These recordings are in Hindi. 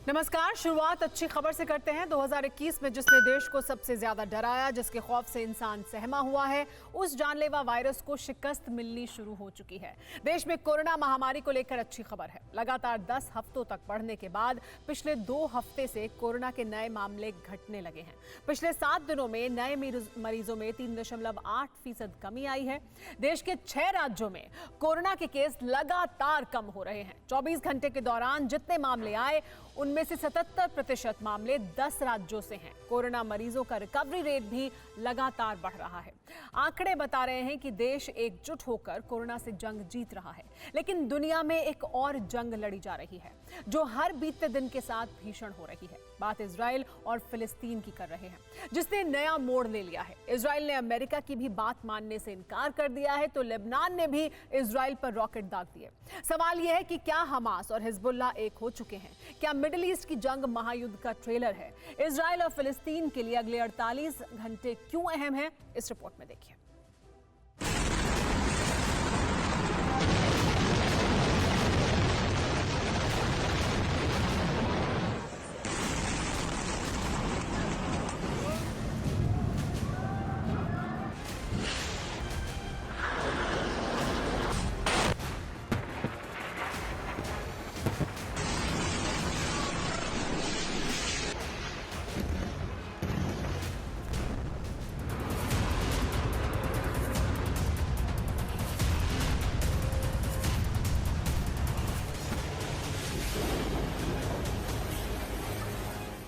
नमस्कार। शुरुआत अच्छी खबर से करते हैं। 2021 में जिसने देश को सबसे ज्यादा डराया, जिसके खौफ से इंसान सहमा हुआ है, उस जानलेवा वायरस को शिकस्त मिलनी शुरू हो चुकी है। देश में कोरोना महामारी को लेकर अच्छी खबर है। लगातार 10 हफ्तों तक बढ़ने के बाद पिछले 2 हफ्ते से कोरोना के नए मामले घटने लगे हैं। पिछले 7 दिनों में नए मरीजों में 3.8% कमी आई है। देश के 6 राज्यों में कोरोना के केस लगातार कम हो रहे हैं। 24 घंटे के दौरान जितने मामले आए उनमें से 77% मामले 10 राज्यों से हैं। कोरोना मरीजों का रिकवरी रेट भी लगातार बढ़ रहा है। आंकड़े बता रहे हैं कि देश एकजुट होकर कोरोना से जंग जीत रहा है, लेकिन दुनिया में एक और जंग लड़ी जा रही है जो हर बीतते दिन के साथ भीषण हो रही है। बात इजराइल और फिलिस्तीन की कर रहे हैं, जिसने नया मोड़ ले लिया है। इजराइल ने अमेरिका की भी बात मानने से इनकार कर दिया है, तो लेबनान ने भी इजराइल पर रॉकेट दाग दिए। सवाल यह है कि क्या हमास और हिजबुल्लाह एक हो चुके हैं? क्या मिडिल ईस्ट की जंग महायुद्ध का ट्रेलर है? इजराइल और फिलिस्तीन के लिए अगले 48 घंटे क्यों अहम है, इस रिपोर्ट में देखिए।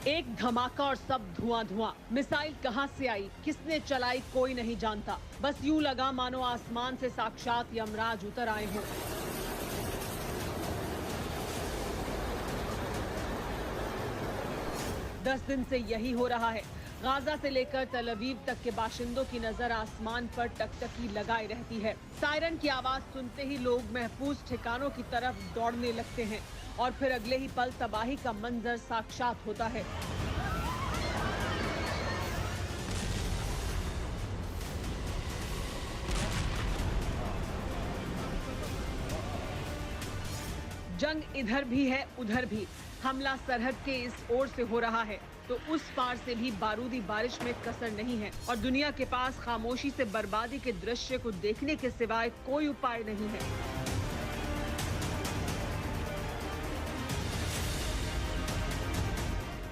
एक धमाका और सब धुआं धुआं। मिसाइल कहां से आई, किसने चलाई, कोई नहीं जानता। बस यूं लगा मानो आसमान से साक्षात यमराज उतर आए हों। दस दिन से यही हो रहा है। गाजा से लेकर तल अवीव तक के बाशिंदों की नजर आसमान पर टकटकी लगाए रहती है। सायरन की आवाज सुनते ही लोग महफूज ठिकानों की तरफ दौड़ने लगते हैं और फिर अगले ही पल तबाही का मंजर साक्षात होता है। जंग इधर भी है उधर भी। हमला सरहद के इस ओर से हो रहा है तो उस पार से भी बारूदी बारिश में कसर नहीं है और दुनिया के पास खामोशी से बर्बादी के दृश्य को देखने के सिवाय कोई उपाय नहीं है।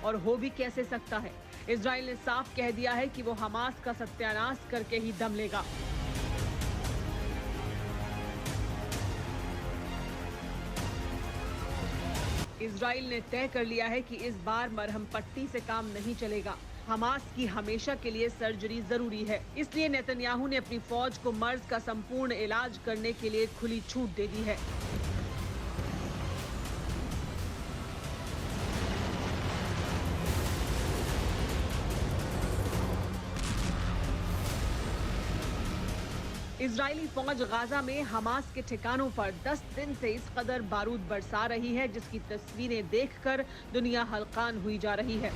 और हो भी कैसे सकता है? इजराइल ने साफ कह दिया है कि वो हमास का सत्यानाश करके ही दम लेगा। इजराइल ने तय कर लिया है कि इस बार मरहम पट्टी से काम नहीं चलेगा। हमास की हमेशा के लिए सर्जरी जरूरी है। इसलिए नेतन्याहू ने अपनी फौज को मर्ज का संपूर्ण इलाज करने के लिए खुली छूट दे दी है। इजरायली फौज गाजा में हमास के ठिकानों पर 10 दिन से इस कदर बारूद बरसा रही है, जिसकी तस्वीरें देखकर दुनिया हलकान हुई जा रही है।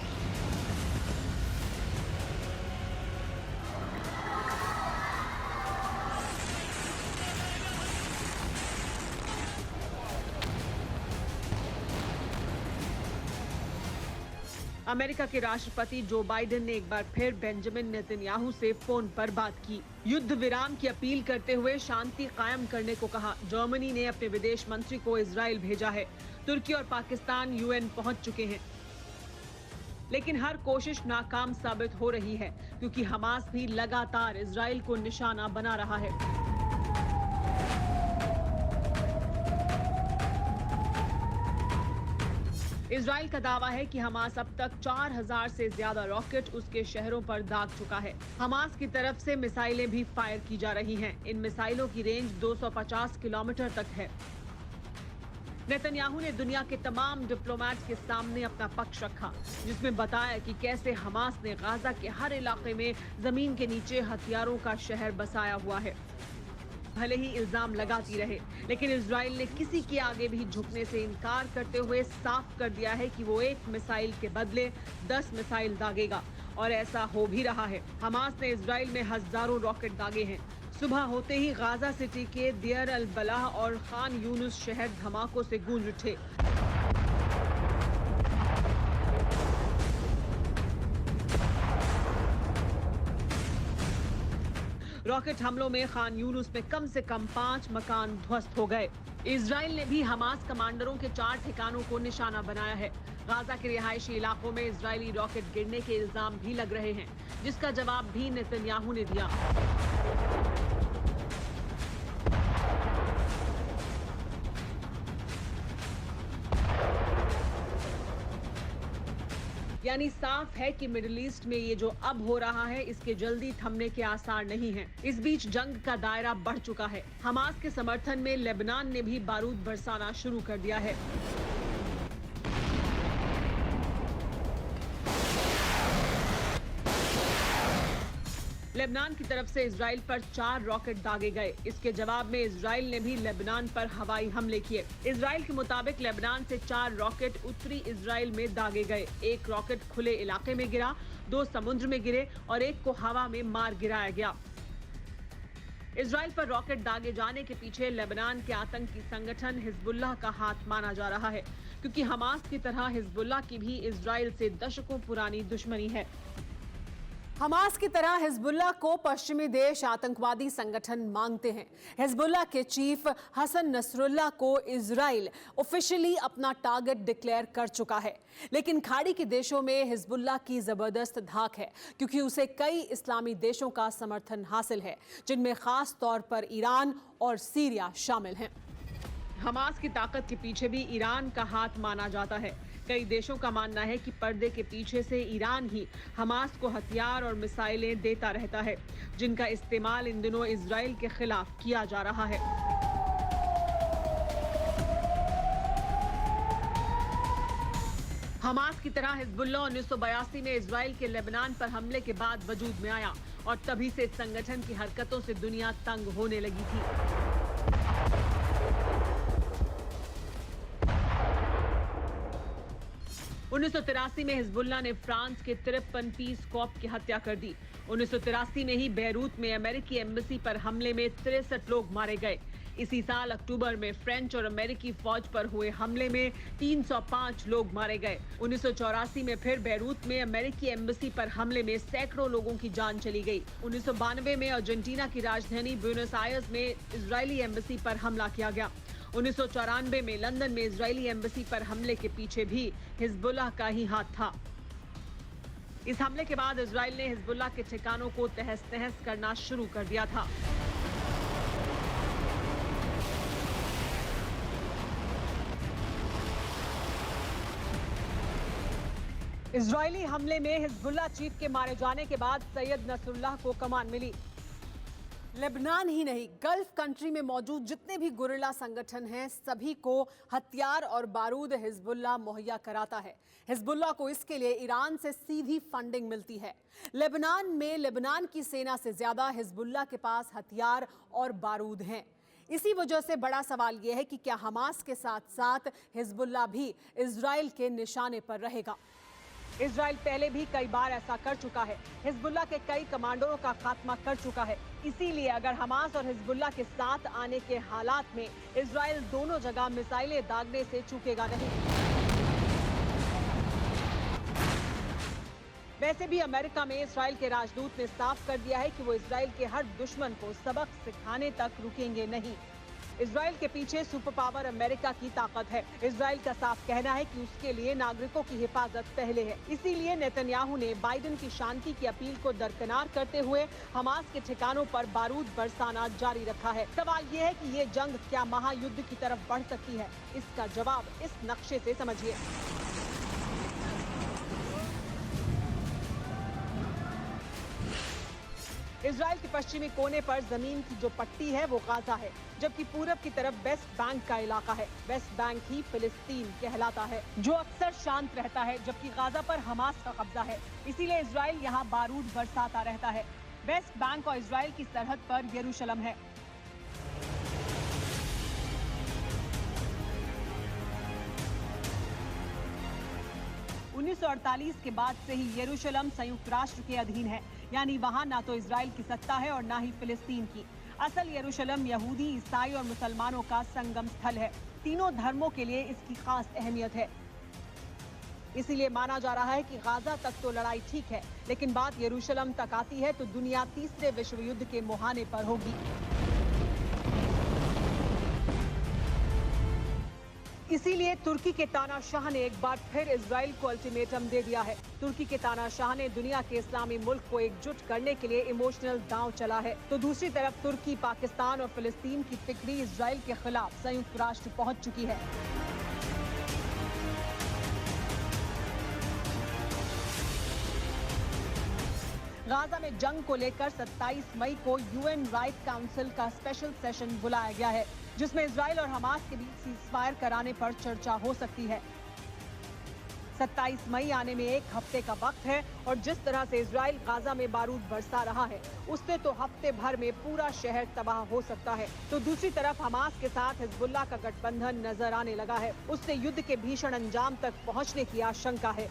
अमेरिका के राष्ट्रपति जो बाइडेन ने एक बार फिर बेंजामिन नेतन्याहू से फोन पर बात की। युद्ध विराम की अपील करते हुए शांति कायम करने को कहा। जर्मनी ने अपने विदेश मंत्री को इजराइल भेजा है। तुर्की और पाकिस्तान यूएन पहुंच चुके हैं, लेकिन हर कोशिश नाकाम साबित हो रही है क्योंकि हमास भी लगातार इजराइल को निशाना बना रहा है। इजराइल का दावा है कि हमास अब तक 4000 से ज्यादा रॉकेट उसके शहरों पर दाग चुका है। हमास की तरफ से मिसाइलें भी फायर की जा रही हैं। इन मिसाइलों की रेंज 250 किलोमीटर तक है। नेतन्याहू ने दुनिया के तमाम डिप्लोमेट के सामने अपना पक्ष रखा, जिसमें बताया कि कैसे हमास ने गाजा के हर इलाके में जमीन के नीचे हथियारों का शहर बसाया हुआ है। भले ही इल्जाम लगाती रहे, लेकिन इजराइल ने किसी के आगे भी झुकने से इनकार करते हुए साफ कर दिया है कि वो एक मिसाइल के बदले 10 मिसाइल दागेगा, और ऐसा हो भी रहा है। हमास ने इजराइल में हजारों रॉकेट दागे हैं। सुबह होते ही गाजा सिटी के देयर अल बलाह और खान यूनुस शहर धमाकों से गूंज उठे। रॉकेट हमलों में खान यूनुस में कम से कम 5 मकान ध्वस्त हो गए। इजराइल ने भी हमास कमांडरों के 4 ठिकानों को निशाना बनाया है। गाजा के रिहायशी इलाकों में इजरायली रॉकेट गिरने के इल्जाम भी लग रहे हैं, जिसका जवाब भी नेतन्याहू ने दिया। यानी साफ है कि मिडिल ईस्ट में ये जो अब हो रहा है, इसके जल्दी थमने के आसार नहीं हैं। इस बीच जंग का दायरा बढ़ चुका है। हमास के समर्थन में लेबनान ने भी बारूद बरसाना शुरू कर दिया है। लेबनान की तरफ से इजराइल पर 4 रॉकेट दागे गए। इसके जवाब में इजराइल ने भी लेबनान पर हवाई हमले किए। इजराइल के मुताबिक लेबनान से 4 रॉकेट उत्तरी इजराइल में दागे गए। एक रॉकेट खुले इलाके में गिरा, 2 समुद्र में गिरे और एक को हवा में मार गिराया गया। इजराइल पर रॉकेट दागे जाने के पीछे लेबनान के आतंकी संगठन हिजबुल्लाह का हाथ माना जा रहा है, क्योंकि हमास की तरह हिजबुल्लाह की भी इजराइल से दशकों पुरानी दुश्मनी है। हमास की तरह हिजबुल्लाह को पश्चिमी देश आतंकवादी संगठन मानते हैं। हिजबुल्लाह के चीफ हसन नसरुल्लाह को इजराइल ऑफिशियली अपना टारगेट डिक्लेयर कर चुका है, लेकिन खाड़ी के देशों में हिजबुल्लाह की जबरदस्त धाक है, क्योंकि उसे कई इस्लामी देशों का समर्थन हासिल है, जिनमें खास तौर पर ईरान और सीरिया शामिल हैं। हमास की ताकत के पीछे भी ईरान का हाथ माना जाता है। कई देशों का मानना है कि पर्दे के पीछे से ईरान ही हमास को हथियार और मिसाइलें देता रहता है, जिनका इस्तेमाल इन दिनों इजराइल के खिलाफ किया जा रहा है। हमास की तरह हिजबुल्लाह 1982 में इजराइल के लेबनान पर हमले के बाद वजूद में आया और तभी से इस संगठन की हरकतों से दुनिया तंग होने लगी थी। 1983 में हिजबुल्लाह ने फ्रांस के 53 पीस कॉप की हत्या कर दी। 1983 में ही बैरूत में अमेरिकी एम्बेसी पर हमले में 63 लोग मारे गए। इसी साल अक्टूबर में फ्रेंच और अमेरिकी फौज पर हुए हमले में 305 लोग मारे गए। 1984 में फिर बैरूत में अमेरिकी एम्बेसी पर हमले में सैकड़ों लोगों की जान चली गई। 1992 में अर्जेंटीना की राजधानी ब्यूनस आयर्स में इजरायली एम्बेसी पर हमला किया गया। 1994 में लंदन में इजरायली एम्बेसी पर हमले के पीछे भी हिजबुल्लाह का ही हाथ था। इस हमले के बाद इजराइल ने हिजबुल्लाह के ठिकानों को तहस नहस करना शुरू कर दिया था। इजरायली हमले में हिजबुल्लाह चीफ के मारे जाने के बाद सैयद नसरुल्लाह को कमान मिली। लेबनान ही नहीं, गल्फ कंट्री में मौजूद जितने भी गुरिल्ला संगठन हैं, सभी को हथियार और बारूद हिजबुल्लाह मुहैया कराता है। हिजबुल्लाह को इसके लिए ईरान से सीधी फंडिंग मिलती है। लेबनान में लेबनान की सेना से ज्यादा हिजबुल्लाह के पास हथियार और बारूद हैं। इसी वजह से बड़ा सवाल यह है कि क्या हमास के साथ साथ हिजबुल्लाह भी इजराइल के निशाने पर रहेगा। इजराइल पहले भी कई बार ऐसा कर चुका है। हिजबुल्लाह के कई कमांडरों का खात्मा कर चुका है। इसीलिए अगर हमास और हिजबुल्लाह के साथ आने के हालात में इजराइल दोनों जगह मिसाइलें दागने से चूकेगा नहीं। वैसे भी अमेरिका में इजराइल के राजदूत ने साफ कर दिया है कि वो इजराइल के हर दुश्मन को सबक सिखाने तक रुकेंगे नहीं। इजराइल के पीछे सुपर पावर अमेरिका की ताकत है। इजराइल का साफ कहना है कि उसके लिए नागरिकों की हिफाजत पहले है। इसीलिए नेतन्याहू ने बाइडेन की शांति की अपील को दरकिनार करते हुए हमास के ठिकानों पर बारूद बरसाना जारी रखा है। सवाल ये है कि ये जंग क्या महायुद्ध की तरफ बढ़ सकती है? इसका जवाब इस नक्शे से समझिए। इजराइल के पश्चिमी कोने पर जमीन की जो पट्टी है वो गाजा है, जबकि पूरब की तरफ वेस्ट बैंक का इलाका है। वेस्ट बैंक ही फिलिस्तीन कहलाता है, जो अक्सर शांत रहता है, जबकि गाजा पर हमास का कब्जा है। इसीलिए इजराइल यहाँ बारूद बरसाता रहता है। वेस्ट बैंक और इजराइल की सरहद पर यरूशलेम है। (1948) के बाद से ही यरूशलेम संयुक्त राष्ट्र के अधीन है, यानी वहाँ ना तो इजराइल की सत्ता है और ना ही फिलिस्तीन की। असल यरूशलेम यहूदी, ईसाई और मुसलमानों का संगम स्थल है। तीनों धर्मों के लिए इसकी खास अहमियत है। इसीलिए माना जा रहा है कि गाजा तक तो लड़ाई ठीक है, लेकिन बात यरूशलेम तक आती है तो दुनिया तीसरे विश्व युद्ध के मुहाने पर होगी। इसीलिए तुर्की के तानाशाह ने एक बार फिर इजराइल को अल्टीमेटम दे दिया है। तुर्की के तानाशाह ने दुनिया के इस्लामी मुल्क को एकजुट करने के लिए इमोशनल दांव चला है, तो दूसरी तरफ तुर्की, पाकिस्तान और फिलिस्तीन की तिकड़ी इजराइल के खिलाफ संयुक्त राष्ट्र पहुंच चुकी है। गाजा में जंग को लेकर 27 मई को यूएन राइट काउंसिल का स्पेशल सेशन बुलाया गया है, जिसमें इजराइल और हमास के बीच सीजफायर कराने पर चर्चा हो सकती है। 27 मई आने में एक हफ्ते का वक्त है और जिस तरह से इजराइल गाजा में बारूद बरसा रहा है, उससे तो हफ्ते भर में पूरा शहर तबाह हो सकता है। तो दूसरी तरफ हमास के साथ हिजबुल्लाह का गठबंधन नजर आने लगा है, उससे युद्ध के भीषण अंजाम तक पहुंचने की आशंका है।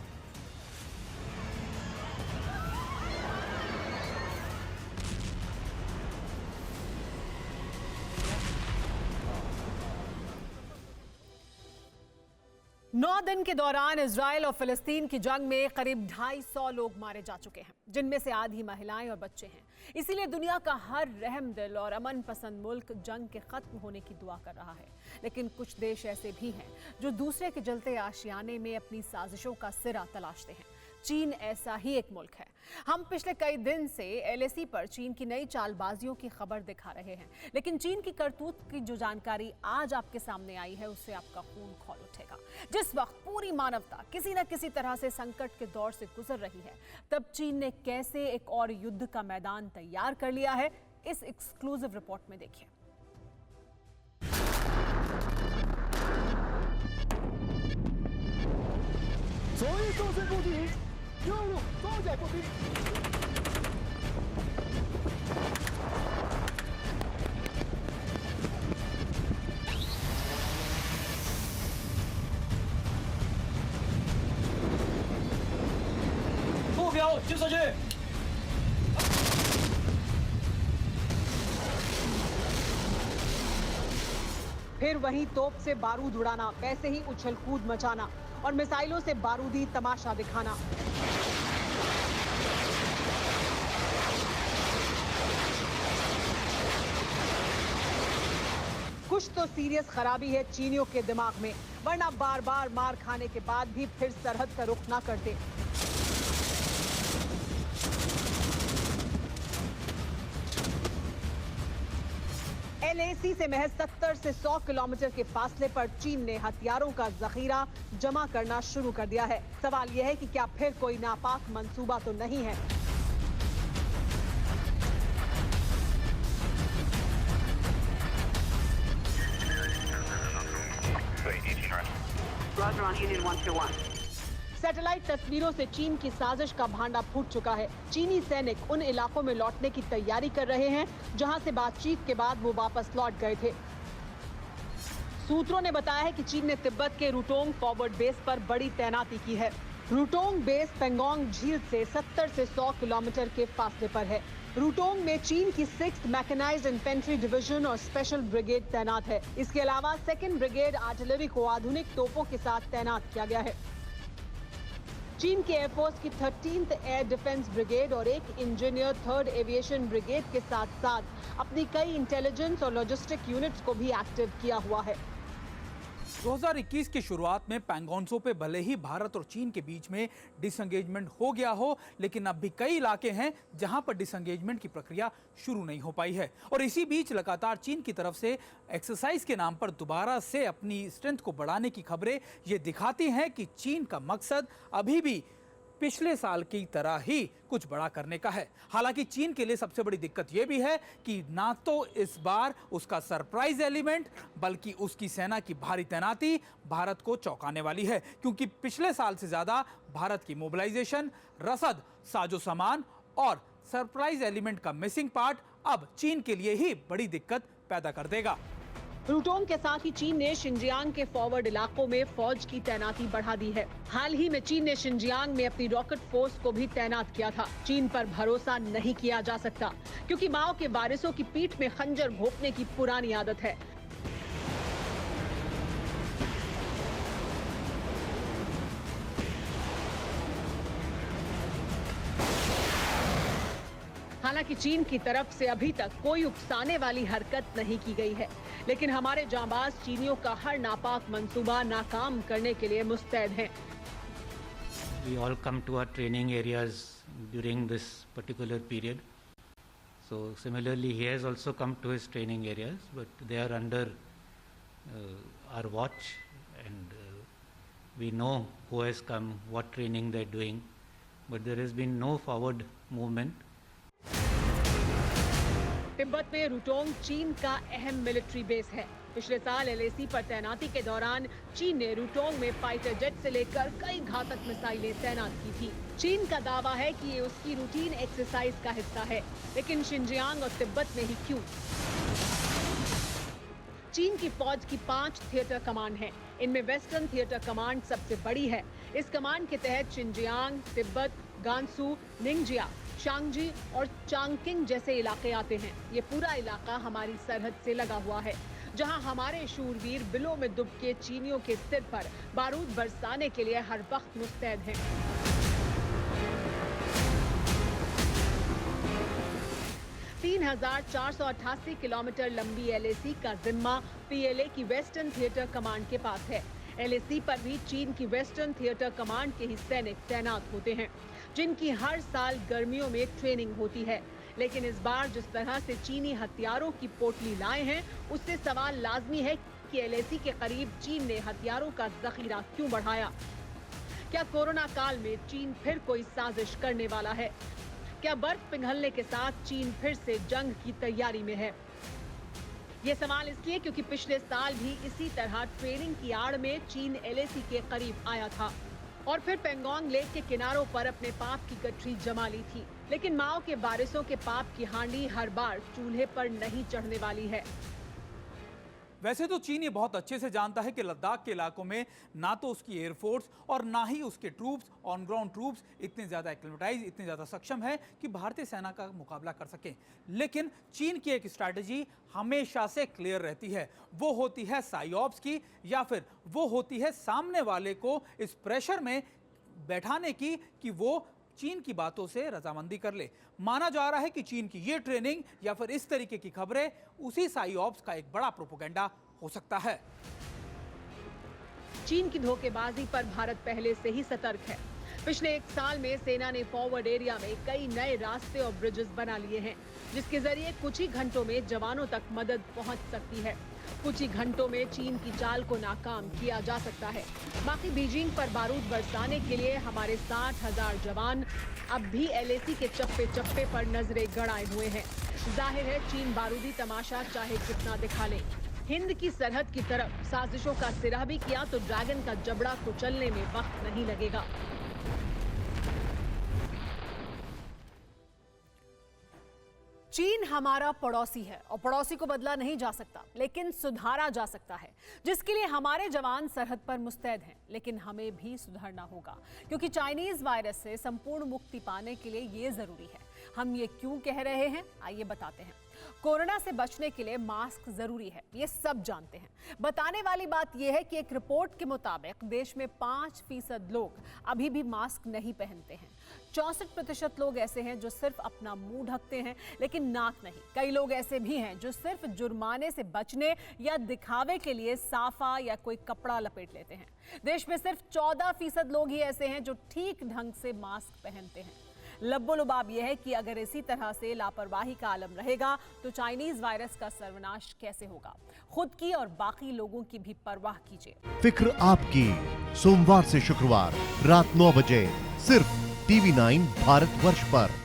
नौ दिन के दौरान इजराइल और फिलिस्तीन की जंग में करीब 250 लोग मारे जा चुके हैं, जिनमें से आधी महिलाएं और बच्चे हैं। इसीलिए दुनिया का हर रहम दिल और अमन पसंद मुल्क जंग के खत्म होने की दुआ कर रहा है। लेकिन कुछ देश ऐसे भी हैं जो दूसरे के जलते आशियाने में अपनी साजिशों का सिरा तलाशते हैं। चीन ऐसा ही एक मुल्क है। हम पिछले कई दिन से एलएसी पर चीन की नई चालबाजियों की खबर दिखा रहे हैं, लेकिन चीन की करतूत की जो जानकारी आज आपके सामने आई है, उससे आपका खून खौल उठेगा। जिस वक्त पूरी मानवता किसी न किसी तरह से संकट के दौर से गुजर रही है, तब चीन ने कैसे एक और युद्ध का मैदान तैयार कर लिया है, इस एक्सक्लूसिव रिपोर्ट में देखिए। फिर वहीं तोप से बारूद उड़ाना, वैसे ही उछल कूद मचाना और मिसाइलों से बारूदी तमाशा दिखाना। कुछ तो सीरियस खराबी है चीनियों के दिमाग में, वरना बार बार मार खाने के बाद भी फिर सरहद का रुख ना करते। एलएसी से महज 70 से 100 किलोमीटर के फासले पर चीन ने हथियारों का जखीरा जमा करना शुरू कर दिया है। सवाल यह है कि क्या फिर कोई नापाक मंसूबा तो नहीं है? सैटेलाइट तस्वीरों से चीन की साजिश का भांडा फूट चुका है। चीनी सैनिक उन इलाकों में लौटने की तैयारी कर रहे हैं जहां से बातचीत के बाद वो वापस लौट गए थे। सूत्रों ने बताया है कि चीन ने तिब्बत के रूटोंग फॉरवर्ड बेस पर बड़ी तैनाती की है। रूटोंग बेस पेंगोंग झील से 70 से 100 किलोमीटर के फासले पर है। रूटोंग में चीन की 6th मैकेनाइज्ड इन्फेंट्री डिवीजन और स्पेशल ब्रिगेड तैनात है। इसके अलावा 2nd ब्रिगेड आर्टिलरी को आधुनिक तोपों के साथ तैनात किया गया है। चीन के एयरफोर्स की 13th एयर डिफेंस ब्रिगेड और एक इंजीनियर 3rd एविएशन ब्रिगेड के साथ साथ अपनी कई इंटेलिजेंस और लॉजिस्टिक यूनिट्स को भी एक्टिव किया हुआ है। 2021 की शुरुआत में पैंगोंगत्सो पे भले ही भारत और चीन के बीच में डिसंगेजमेंट हो गया हो, लेकिन अब भी कई इलाके हैं जहां पर डिसंगेजमेंट की प्रक्रिया शुरू नहीं हो पाई है। और इसी बीच लगातार चीन की तरफ से एक्सरसाइज के नाम पर दोबारा से अपनी स्ट्रेंथ को बढ़ाने की खबरें ये दिखाती हैं कि चीन का मकसद अभी भी पिछले साल की तरह ही कुछ बड़ा करने का है। हालांकि चीन के लिए सबसे बड़ी दिक्कत यह भी है कि ना तो इस बार उसका सरप्राइज एलिमेंट बल्कि उसकी सेना की भारी तैनाती भारत को चौंकाने वाली है, क्योंकि पिछले साल से ज्यादा भारत की मोबिलाइजेशन, रसद, साजो सामान और सरप्राइज एलिमेंट का मिसिंग पार्ट अब चीन के लिए ही बड़ी दिक्कत पैदा कर देगा। रूटोंग के साथ ही चीन ने शिनजियांग के फॉरवर्ड इलाकों में फौज की तैनाती बढ़ा दी है। हाल ही में चीन ने शिनजियांग में अपनी रॉकेट फोर्स को भी तैनात किया था। चीन पर भरोसा नहीं किया जा सकता, क्योंकि माओ के वारिसों की पीठ में खंजर भोंकने की पुरानी आदत है। हालांकि चीन की तरफ से अभी तक कोई उकसाने वाली हरकत नहीं की गई है, लेकिन हमारे जांबाज चीनियों का हर नापाक मंसूबा नाकाम करने के लिए मुस्तैद हैं। We all come to our training areas during this particular period. So similarly, he has also come to his training areas, but they are under our watch, and we know who has come, what training they are doing, but there has been no forward movement. Tibet में रुटोंग चीन का अहम मिलिट्री बेस है। पिछले साल LAC पर तैनाती के दौरान चीन ने रुटोंग में फाइटर जेट से लेकर कई घातक मिसाइलें तैनात की थी। चीन का दावा है कि ये उसकी रूटीन एक्सरसाइज का हिस्सा है, लेकिन शिनजियांग और तिब्बत में ही क्यों? चीन की फौज की 5 थिएटर कमांड हैं। इनमें वेस्टर्न थिएटर कमांड सबसे बड़ी है। इस कमांड के तहत शिनजियांग, तिब्बत, गांसू, निंगजिया, शांगजी और चांगकिंग जैसे इलाके आते हैं। ये पूरा इलाका हमारी सरहद से लगा हुआ है, जहां हमारे शूरवीर बिलों में दुबके चीनियों के सिर पर बारूद बरसाने के लिए हर वक्त मुस्तैद हैं। तीन 3,488 किलोमीटर लंबी LAC का जिम्मा PLA की वेस्टर्न थिएटर कमांड के पास है। LAC पर भी चीन की वेस्टर्न थिएटर कमांड के ही सैनिक तैनात होते हैं, जिनकी हर साल गर्मियों में ट्रेनिंग होती है। लेकिन इस बार जिस तरह से चीनी हथियारों की पोटली लाए हैं, उससे सवाल लाजमी है कि LAC के करीब चीन ने हथियारों का जखीरा क्यों बढ़ाया? क्या कोरोना काल में चीन फिर कोई साजिश करने वाला है? क्या बर्फ पिघलने के साथ चीन फिर से जंग की तैयारी में है? ये सवाल इसलिए क्योंकि पिछले साल भी इसी तरह ट्रेनिंग की आड़ में चीन LAC के करीब आया था और फिर पेंगोंग लेक के किनारों पर अपने पाप की गठरी जमा ली थी। लेकिन माओ के वारिसों के पाप की हांडी हर बार चूल्हे पर नहीं चढ़ने वाली है। वैसे तो चीन ये बहुत अच्छे से जानता है कि लद्दाख के इलाकों में ना तो उसकी एयरफोर्स और ना ही उसके ट्रूप्स, ऑन ग्राउंड ट्रूप्स इतने ज़्यादा एक्लिमेटाइज, इतने ज़्यादा सक्षम है कि भारतीय सेना का मुकाबला कर सकें। लेकिन चीन की एक स्ट्रैटेजी हमेशा से क्लियर रहती है, वो होती है साइऑप्स की, या फिर वो होती है सामने वाले को इस प्रेशर में बैठाने की कि वो चीन की बातों से रजामंदी कर ले। माना जा रहा है कि चीन की ये ट्रेनिंग या फिर इस तरीके की खबरें उसी साइऑप्स का एक बड़ा प्रोपेगेंडा हो सकता है। चीन की धोखेबाजी पर भारत पहले से ही सतर्क है। पिछले 1 साल में सेना ने फॉरवर्ड एरिया में कई नए रास्ते और ब्रिजेस बना लिए हैं, जिसके जरिए कुछ ही घंटों में जवानों तक मदद पहुंच सकती है। कुछ ही घंटों में चीन की चाल को नाकाम किया जा सकता है। बाकी बीजिंग पर बारूद बरसाने के लिए हमारे 60,000 जवान अब भी LAC के चप्पे चप्पे पर नजरें गड़ाए हुए हैं। जाहिर है चीन बारूदी तमाशा चाहे कितना दिखा ले। हिंद की सरहद की तरफ साजिशों का सिरा भी किया तो ड्रैगन का जबड़ा कुचलने में वक्त नहीं लगेगा। चीन हमारा पड़ोसी है और पड़ोसी को बदला नहीं जा सकता, लेकिन सुधारा जा सकता है, जिसके लिए हमारे जवान सरहद पर मुस्तैद हैं। लेकिन हमें भी सुधरना होगा, क्योंकि चाइनीज वायरस से संपूर्ण मुक्ति पाने के लिए ये जरूरी है। हम ये क्यों कह रहे हैं, आइए बताते हैं। कोरोना से बचने के लिए मास्क जरूरी है, ये सब जानते हैं। बताने वाली बात यह है कि एक रिपोर्ट के मुताबिक देश में 5% लोग अभी भी मास्क नहीं पहनते हैं। 64% लोग ऐसे हैं जो सिर्फ अपना मुंह ढकते हैं, लेकिन नाक नहीं। कई लोग ऐसे भी हैं जो सिर्फ जुर्माने से बचने या दिखावे के लिए साफा या कोई कपड़ा लपेट लेते हैं। देश में सिर्फ 14% लोग ही ऐसे हैं जो ठीक ढंग से मास्क पहनते हैं। लब्बो-लुबाब यह है कि अगर इसी तरह से लापरवाही का आलम रहेगा तो चाइनीज वायरस का सर्वनाश कैसे होगा। खुद की और बाकी लोगों की भी परवाह कीजिए। फिक्र आपकी, सोमवार से शुक्रवार रात 9 बजे सिर्फ TV9 भारतवर्ष पर।